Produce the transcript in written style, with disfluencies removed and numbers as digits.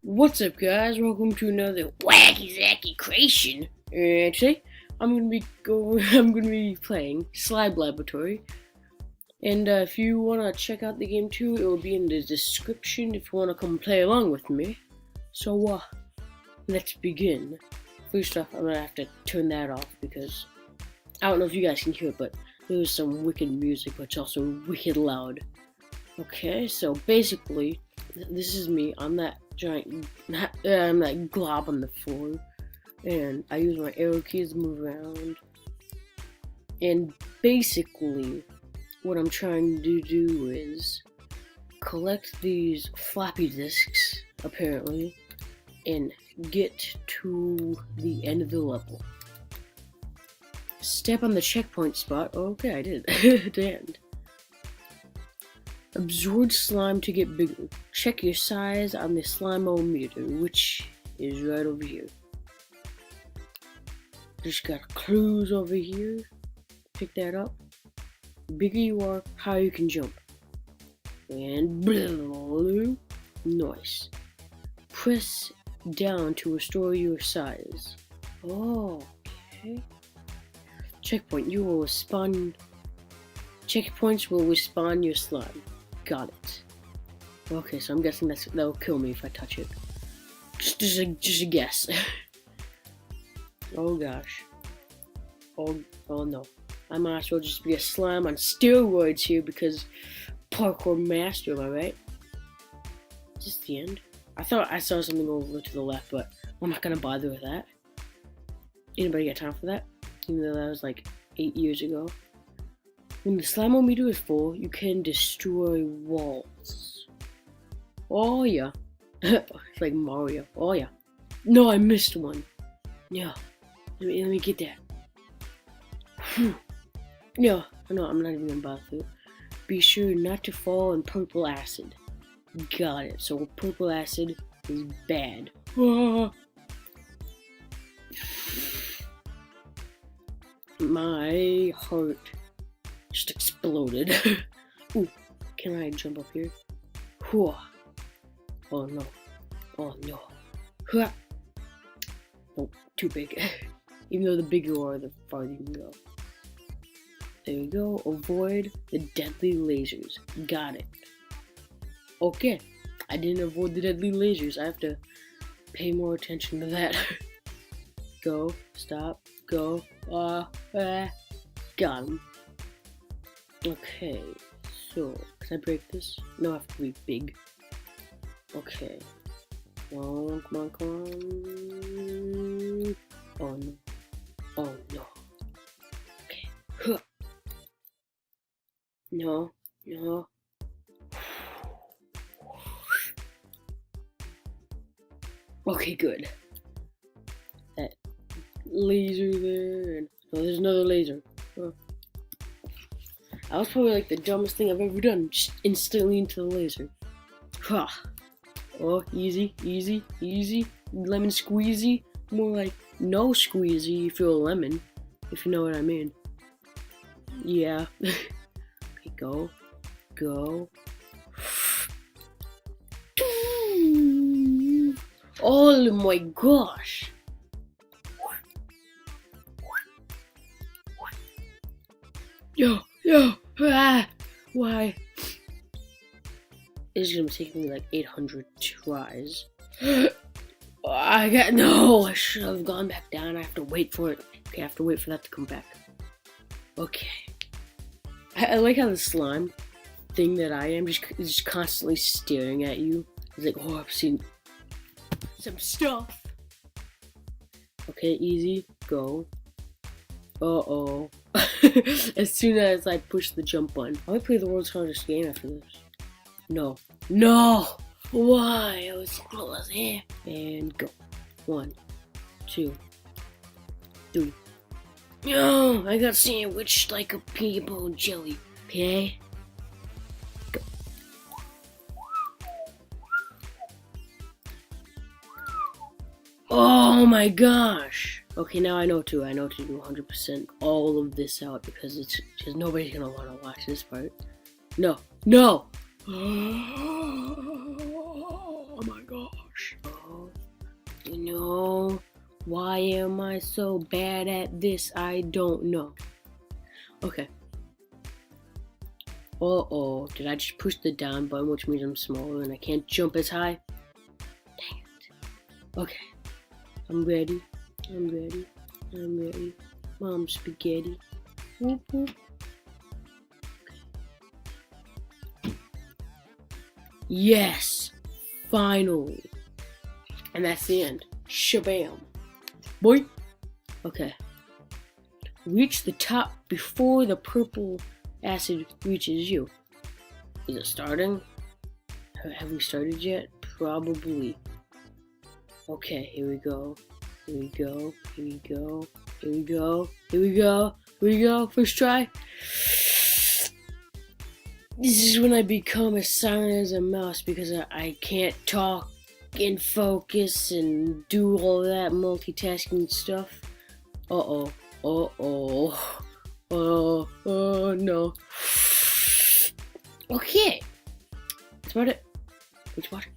What's up, guys? Welcome to another Wacky Zacky creation. And today I'm gonna be playing Slime Laboratory. And if you wanna check out the game too, it will be in the description if you wanna come play along with me. So let's begin. First off, I'm gonna have to turn that off because I don't know if you guys can hear it, but there's some wicked music, but it's also wicked loud. Okay, so basically, this is me. I'm that giant, I'm that glob on the floor, and I use my arrow keys to move around. And basically, what I'm trying to do is collect these floppy disks, apparently, and get to the end of the level. Step on the checkpoint spot. Oh, okay, I did. Damn. Absorb slime to get bigger. Check your size on the slime-o-meter, which is right over here. Just got clues over here. Pick that up. The bigger you are, higher you can jump. And blue. Nice. Press down to restore your size. Oh, okay. Checkpoint. You will respawn. Checkpoints will respawn your slime. Got it. Okay, so I'm guessing that'll kill me if I touch it. Just a guess. Oh gosh. Oh no. I might as well just be a slime on steroids here because parkour master, am I right? Is this the end? I thought I saw something over to the left, but I'm not gonna bother with that. Anybody got time for that? Even though that was like 8 years ago. When the slime-o-meter is full, you can destroy walls. Oh yeah. It's like Mario. Oh yeah. No, I missed one. Yeah. Let me get that. Whew. Yeah. No, I'm not even gonna bother with it. Be sure not to fall in purple acid. Got it. So purple acid is bad. My heart just exploded. Ooh, can I jump up here? Whew. Oh no. Oh no. Huh. Nope, too big. Even though the bigger you are, the farther you can go. There we go. Avoid the deadly lasers. Got it. Okay. I didn't avoid the deadly lasers. I have to pay more attention to that. Go. Stop. Go. Got him. Okay, so can I break this? No, I have to be big. Okay. Come on, come on, come on. Oh no. Oh no. Okay. Huh. No, no. Okay, good. That laser there, and oh, there's another laser. Oh. That was probably like the dumbest thing I've ever done, just instantly into the laser. Huh. Oh, easy, easy, easy. Lemon squeezy. More like no squeezy if you're a lemon, if you know what I mean. Yeah. Okay, go. Go. Oh my gosh. Yo. Why? It's gonna take me like 800 tries. I should have gone back down. I have to wait for it. Okay, I have to wait for that to come back. Okay. I like how the slime thing that I am just constantly staring at you. It's like, oh, I've seen some stuff. Okay, easy, go. Uh-oh. As soon as I push the jump button. I might play the world's hardest game after this. No. Why? I was close here. And go. 1, 2, 3. No, I got sandwiched like a peanut butter jelly. Okay? Go. Oh my gosh. Okay, now I know to do 100% all of this out because nobody's gonna want to watch this part. No, no. Oh my gosh. Oh, why am I so bad at this? I don't know. Okay. Uh-oh, did I just push the down button, which means I'm smaller and I can't jump as high? Dang it. Okay, I'm ready. Mom spaghetti. Whoop, whoop. Yes! Finally! And that's the end. Shabam. Boy! Okay. Reach the top before the purple acid reaches you. Is it starting? Have we started yet? Probably. Okay, here we go. First try. This is when I become as silent as a mouse because I can't talk and focus and do all that multitasking stuff. Oh no. Okay. That's about it. Which water?